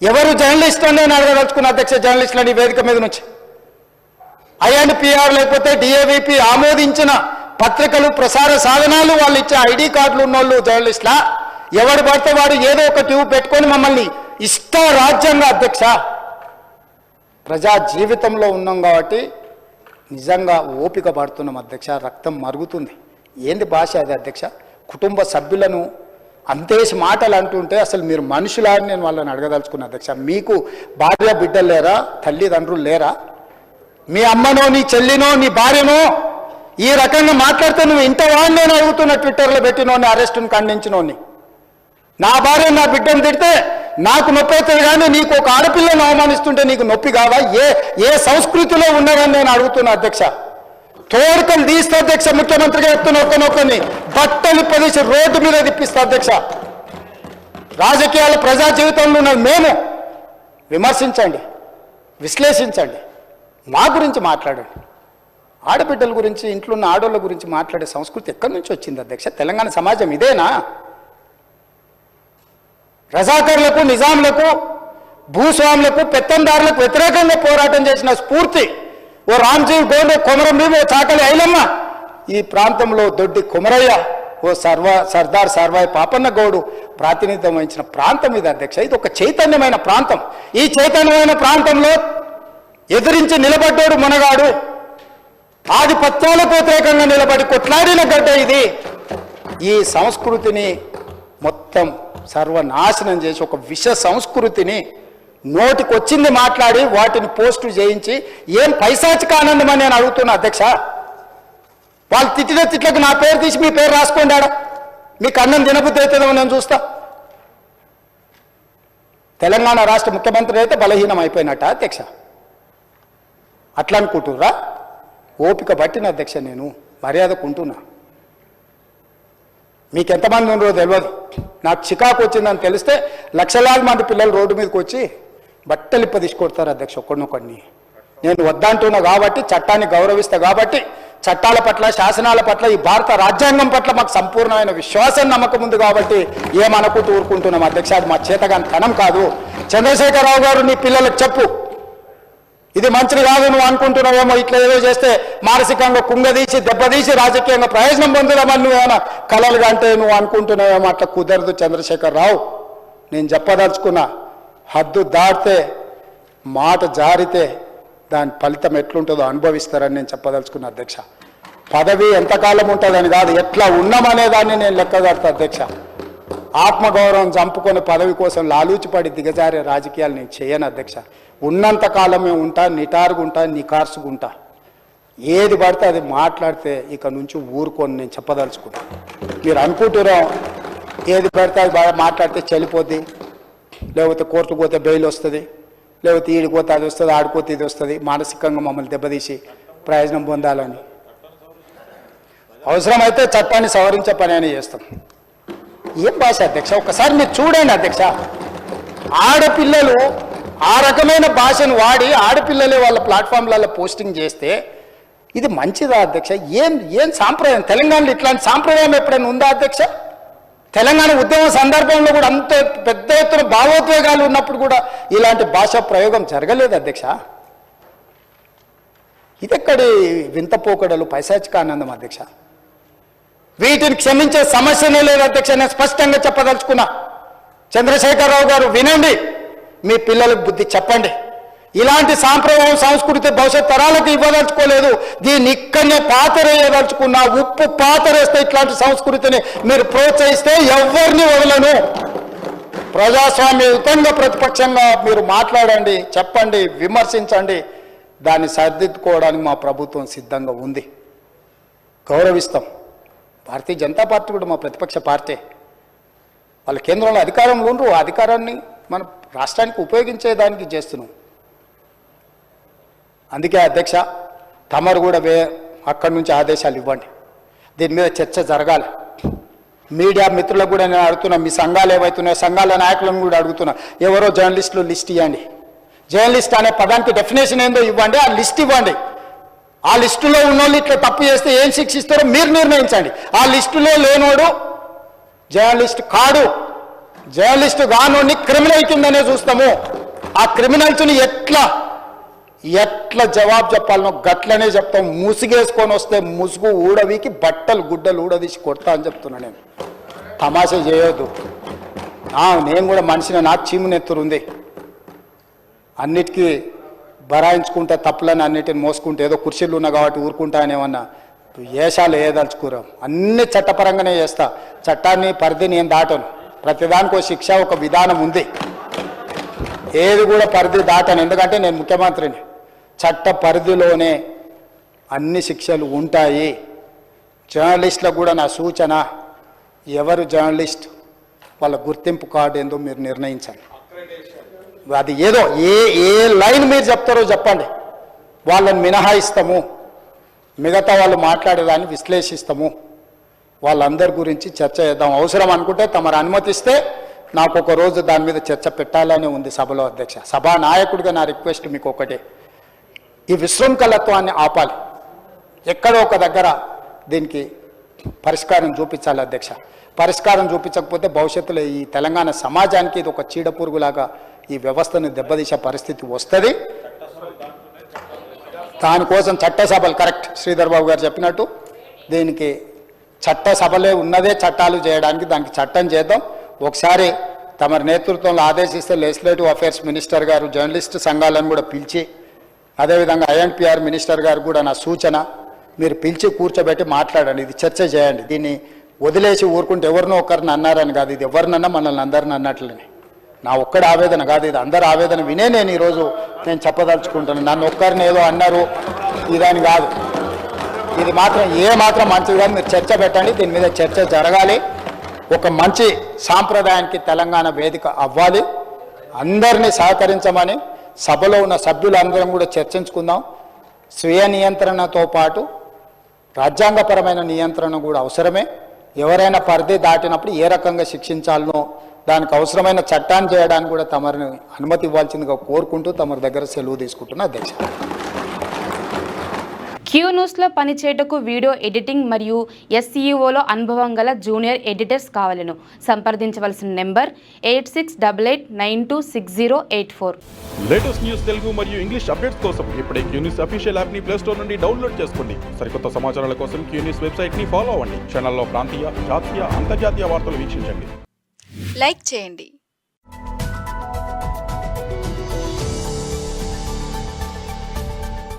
ఎవరు జర్నలిస్ట్ అని నేను అడగదలుచుకున్న అధ్యక్ష, జర్నలిస్టులని వేదిక మీద నుంచి ఐఎన్పిఆర్ లేకపోతే డిఏవిపి ఆమోదించిన పత్రికలు ప్రసార సాధనాలు వాళ్ళు ఇచ్చే ఐడి కార్డులు ఉన్నోళ్ళు జర్నలిస్టులా? ఎవడు పడితే వాడు ఏదో ఒక ట్యూబ్ పెట్టుకొని మమ్మల్ని ఇష్ట రాజ్యంగా అధ్యక్ష, ప్రజా జీవితంలో ఉన్నాం కాబట్టి నిజంగా ఓపిక పడుతున్నాం అధ్యక్ష, రక్తం మరుగుతుంది. ఏంది భాష అది అధ్యక్ష? కుటుంబ సభ్యులను అంతేసి మాటలు అంటుంటే అసలు మీరు మనుషులా అని నేను వాళ్ళని అడగదలుచుకున్నా అధ్యక్ష. మీకు భార్య బిడ్డలు లేరా? తల్లిదండ్రులు లేరా? మీ అమ్మనో నీ చెల్లినో నీ భార్యనో ఈ రకంగా మాట్లాడితే నువ్వు ఇంతవా నేను అడుగుతున్నా. ట్విట్టర్లో పెట్టినోని అరెస్టును ఖండించినోని, నా భార్య నా బిడ్డను తిడితే నాకు నొప్పి అవుతుంది కానీ నీకు ఒక ఆడపిల్లను అవమానిస్తుంటే నీకు నొప్పి కావా? ఏ సంస్కృతిలో ఉన్నారని నేను అడుగుతున్నా అధ్యక్ష. తోడుకలు తీస్తే అధ్యక్ష, ముఖ్యమంత్రిగా చెప్తున్న ఒక్కనొక్కని బట్టలు పదేసి రోడ్డు మీద తిప్పిస్తా అధ్యక్ష. రాజకీయాలు ప్రజా జీవితంలో ఉన్నది మేము. విమర్శించండి, విశ్లేషించండి, మా గురించి మాట్లాడండి. ఆడబిడ్డల గురించి, ఇంట్లో ఉన్న ఆడోళ్ళ గురించి మాట్లాడే సంస్కృతి ఎక్కడి నుంచి వచ్చింది అధ్యక్ష? తెలంగాణ సమాజం ఇదేనా? రజాకర్లకు, నిజాంలకు, భూస్వాములకు, పెత్తందారులకు వ్యతిరేకంగా పోరాటం చేసిన స్ఫూర్తి ఓ రామ్జీవ్ గోండు, కొమరం భీమ్, ఓ చాకలి ఐలమ్మ, ఈ ప్రాంతంలో దొడ్డి కొమరయ్య, ఓ సర్దార్ సర్వాయి పాపన్న గౌడు ప్రాతినిధ్యం వహించిన ప్రాంతం ఇది అధ్యక్ష. ఇది ఒక చైతన్యమైన ప్రాంతం. ఈ చైతన్యమైన ప్రాంతంలో ఎదిరించి నిలబడ్డాడు మునగాడు. ఆధిపత్యాలకు వ్యతిరేకంగా నిలబడి కొట్లాడిన గడ్డ ఇది. ఈ సంస్కృతిని మొత్తం సర్వనాశనం చేసి ఒక విష సంస్కృతిని నోటికొచ్చింది మాట్లాడి వాటిని పోస్టు చేయించి ఏం పైశాచిక ఆనందం అని నేను అడుగుతున్నా అధ్యక్ష. వాళ్ళు తిట్టిన తిట్లకు నా పేరు తీసి మీ పేరు రాసుకోండి. ఆడ మీకు అన్నం తినబుద్ధి అవుతుందో నేను చూస్తా. తెలంగాణ రాష్ట్ర ముఖ్యమంత్రి అయితే బలహీనం అయిపోయినట్ట అధ్యక్ష? అట్లా అనుకుంటుర్రా? ఓపిక పట్టిన అధ్యక్ష, నేను మర్యాదకుంటున్నా. మీకు ఎంతమంది ఉన్నారో తెలియదు. నాకు చికాకు వచ్చిందని తెలిస్తే లక్షలాది మంది పిల్లలు రోడ్డు మీదకి వచ్చి బట్టలిప్ప తీసుకొడతారు అధ్యక్ష ఒక్కడినొక్కడిని. నేను వద్దంటున్నా కాబట్టి, చట్టాన్ని గౌరవిస్తా కాబట్టి, చట్టాల పట్ల, శాసనాల పట్ల, ఈ భారత రాజ్యాంగం పట్ల మాకు సంపూర్ణమైన విశ్వాసం, నమ్మకం ఉంది కాబట్టి ఏమనుకుంటూ ఊరుకుంటున్నాం అధ్యక్ష. అది మా చేతగాని తనం కాదు. చంద్రశేఖరరావు గారు నీ పిల్లలకు చెప్పు, ఇది మంచిది కాదు, నువ్వు అనుకుంటున్నావేమో ఇట్లా ఏదో చేస్తే మానసికంగా కుంగదీసి దెబ్బతీసి రాజకీయంగా ప్రయోజనం పొందుదామని నువ్వేమన్నా కలలుగా అంటే నువ్వు అనుకుంటున్నావేమో. అట్లా కుదరదు చంద్రశేఖరరావు. నేను చెప్పదలుచుకున్నా, హద్దు దాటితే, మాట జారితే దాని ఫలితం ఎట్లుంటుందో అనుభవిస్తారని నేను చెప్పదలుచుకున్నా అధ్యక్ష. పదవి ఎంతకాలం ఉంటుందని కాదు, ఎట్లా ఉన్నామనే దాన్ని నేను లెక్కగడతా అధ్యక్ష. ఆత్మగౌరవం చంపుకొని పదవి కోసం లాలూచిపడి దిగజారే రాజకీయాలు నేను చేయను అధ్యక్ష. ఉన్నంత కాలమే ఉంటా, నిటారుగుంటా, నికార్సుగుంటా. ఏది పడితే అది మాట్లాడితే ఇక నుంచి ఊరుకొని నేను చెప్పదలుచుకున్నా. మీరు అనుకుంటున్నాం ఏది పడితే అది బాగా మాట్లాడితే చెల్లిపోద్ది, లేకపోతే కోర్టుకు పోతే బెయిల్ వస్తుంది, లేకపోతే ఈడిపోతే అది వస్తుంది, ఆడిపోతే ఇది వస్తుంది, మానసికంగా మమ్మల్ని దెబ్బతీసి ప్రయోజనం పొందాలని. అవసరమైతే చట్టాన్ని సవరించే పని అని చేస్తాం. ఏం భాష అధ్యక్ష? ఒకసారి మీరు చూడండి అధ్యక్ష. ఆడపిల్లలు ఆ రకమైన భాషను వాడి ఆడపిల్లలే వాళ్ళ ప్లాట్ఫామ్లలో పోస్టింగ్ చేస్తే ఇది మంచిదా అధ్యక్ష? ఏం సాంప్రదాయం? తెలంగాణలో ఇట్లాంటి సాంప్రదాయం ఎప్పుడైనా ఉందా అధ్యక్ష? తెలంగాణ ఉద్యమం సందర్భంలో కూడా అంత పెద్ద ఎత్తున భావోద్వేగాలు ఉన్నప్పుడు కూడా ఇలాంటి భాషా ప్రయోగం జరగలేదు అధ్యక్ష. ఇదెక్కడి వింత పోకడలు, పైశాచిక ఆనందం అధ్యక్ష? వీటిని క్షమించే సమస్యనే లేదు అధ్యక్ష. నేను స్పష్టంగా చెప్పదలుచుకున్నా. చంద్రశేఖరరావు గారు వినండి, మీ పిల్లలకు బుద్ధి చెప్పండి. ఇలాంటి సాంప్రదాయం, సంస్కృతి భవిష్యత్ తరాలకు ఇవ్వదలుచుకోలేదు. దీన్ని ఇక్కడనే పాతరేయదలుచుకున్నా. ఉప్పు పాతరేస్తే ఇట్లాంటి సంస్కృతిని మీరు ప్రోత్సహిస్తే ఎవరిని వదలను. ప్రజాస్వామ్యయుతంగా ప్రతిపక్షంగా మీరు మాట్లాడండి, చెప్పండి, విమర్శించండి. దాన్ని సరిదిద్దుకోవడానికి మా ప్రభుత్వం సిద్ధంగా ఉంది. గౌరవిస్తాం. భారతీయ జనతా పార్టీ కూడా మా ప్రతిపక్ష పార్టీ. వాళ్ళ కేంద్రంలో అధికారంలో ఉండరు. ఆ అధికారాన్ని మన రాష్ట్రానికి ఉపయోగించేదానికి చేస్తున్నాం. అందుకే అధ్యక్ష, తమరు కూడా అక్కడి నుంచి ఆదేశాలు ఇవ్వండి. దీని మీద చర్చ జరగాలి. మీడియా మిత్రులకు కూడా నేను అడుగుతున్నా, మీ సంఘాలు ఏవైతున్నాయో సంఘాల నాయకులను కూడా అడుగుతున్నా, ఎవరో జర్నలిస్టులు లిస్ట్ ఇవ్వండి. జర్నలిస్ట్ అనే పదానికి డెఫినేషన్ ఏందో ఇవ్వండి, ఆ లిస్ట్ ఇవ్వండి. ఆ లిస్టులో ఉన్నోళ్ళు ఇట్లా తప్పు చేస్తే ఏం శిక్షిస్తారో మీరు నిర్ణయించండి. ఆ లిస్టులో లేనోడు జర్నలిస్ట్ కాడు. జర్నలిస్టు గానోని క్రిమినల్ కిందనే చూస్తాము. ఆ క్రిమినల్స్ని ఎట్లా జవాబు చెప్పాలనో గట్లనే చెప్తాం. ముసుగేసుకొని వస్తే ముసుగు ఊడవికి బట్టలు గుడ్డలు ఊడదీసి కొడతా అని చెప్తున్నా. నేను తమాషా చేయొద్దు. నేను కూడా మనిషిని, నాకు చీమునెత్తురుంది. అన్నిటికీ బరాయించుకుంటే తప్పులని అన్నిటిని మోసుకుంటే ఏదో కుర్చీలు ఉన్నా కాబట్టి ఊరుకుంటా అనేమన్నా ఏషాలు వేయదలుచుకోరాం. అన్ని చట్టపరంగానే చేస్తా. చట్టాన్ని పరిధి నేను దాటను. ప్రతిదానికి ఒక శిక్ష, ఒక విధానం ఉంది. ఏది కూడా పరిధి దాటను. ఎందుకంటే నేను ముఖ్యమంత్రిని. చట్ట పరిధిలోనే అన్ని శిక్షలు ఉంటాయి. జర్నలిస్టులకు కూడా నా సూచన, ఎవరు జర్నలిస్ట్ వాళ్ళ గుర్తింపు కార్డు ఏందో మీరు నిర్ణయించండి. అది ఏదో ఏ లైన్ మీరు చెప్తారో చెప్పండి. వాళ్ళని మినహాయిస్తాము, మిగతా వాళ్ళు మాట్లాడేదాన్ని విశ్లేషిస్తాము. వాళ్ళందరి గురించి చర్చ చేద్దాం. అవసరం అనుకుంటే తమరు అనుమతిస్తే నాకు ఒక రోజు దాని మీద చర్చ పెట్టాలని ఉంది సభలో. అధ్యక్ష, సభా నాయకుడిగా నా రిక్వెస్ట్ మీకు ఒకటే, ఈ విశృంఖలత్వాన్ని ఆపాలి. ఎక్కడో ఒక దగ్గర దీనికి పరిష్కారం చూపించాలి అధ్యక్ష. పరిష్కారం చూపించకపోతే భవిష్యత్తులో ఈ తెలంగాణ సమాజానికి ఇది ఒక చీడపురుగులాగా ఈ వ్యవస్థను దెబ్బతీసే పరిస్థితి వస్తుంది. దానికోసం చట్టసభలు, కరెక్ట్ శ్రీధర్ బాబు గారు చెప్పినట్టు, దీనికి చట్టసభలే ఉన్నదే చట్టాలు చేయడానికి. దానికి చట్టం చేద్దాం. ఒకసారి తమరి నేతృత్వంలో ఆదేశిస్తే లెజిస్లేటివ్ అఫైర్స్ మినిస్టర్ గారు జర్నలిస్ట్ సంఘాలను కూడా పిలిచి, అదేవిధంగా ఐఎన్పిఆర్ మినిస్టర్ గారు కూడా నా సూచన, మీరు పిలిచి కూర్చోబెట్టి మాట్లాడండి. ఇది చర్చ చేయండి. దీన్ని వదిలేసి ఊరుకుంటే ఎవరినో ఒకరిని అన్నారని కాదు, ఇది ఎవరినన్నా మనల్ని అందరిని అన్నట్లనే. నా ఒక్కడి ఆవేదన కాదు, ఇది అందరి ఆవేదన వినే నేను ఈరోజు చెప్పదలుచుకుంటున్నాను. నన్ను ఒక్కరిని ఏదో అన్నారు ఇదని కాదు. ఇది మాత్రం మాత్రం మంచిది కాదు. మీరు చర్చ పెట్టండి. దీని మీద చర్చ జరగాలి. ఒక మంచి సాంప్రదాయానికి తెలంగాణ వేదిక అవ్వాలి. అందరినీ సహకరించమని సభలో ఉన్న సభ్యులందరం కూడా చర్చించుకుందాం. స్వీయ నియంత్రణతో పాటు రాజ్యాంగపరమైన నియంత్రణ కూడా అవసరమే. ఎవరైనా పరిధి దాటినప్పుడు ఏ రకంగా శిక్షించాలనో దానికి అవసరమైన చట్టాన్ని చేయడానికి కూడా తమరిని అనుమతి ఇవ్వాల్సిందిగా కోరుకుంటూ తమరి దగ్గర సెలవు తీసుకుంటున్నా అధ్యక్ష. క్యూ న్యూస్లో పనిచేయటకు వీడియో ఎడిటింగ్ మరియు SEOలో అనుభవం గల జూనియర్ ఎడిటర్స్ కావాలను. సంప్రదించవలసిన నెంబర్ 8688926084. లేటెస్ట్ న్యూస్ తెలుగు మరియు ఇంగ్లీష్ అప్డేట్స్ కోసం ఇప్పుడే క్యూ న్యూస్ అఫీషియల్ యాప్ ని ప్లే స్టోర్ నుండి డౌన్లోడ్ చేసుకోండి. సరికొత్త సమాచారాల కోసం క్యూ న్యూస్ వెబ్సైట్ ని ఫాలో అవ్వండి. ఛానల్లో ప్రాంతీయ, జాతీయ, అంతర్జాతీయ వార్తలు వీక్షించండి. లైక్ చేయండి,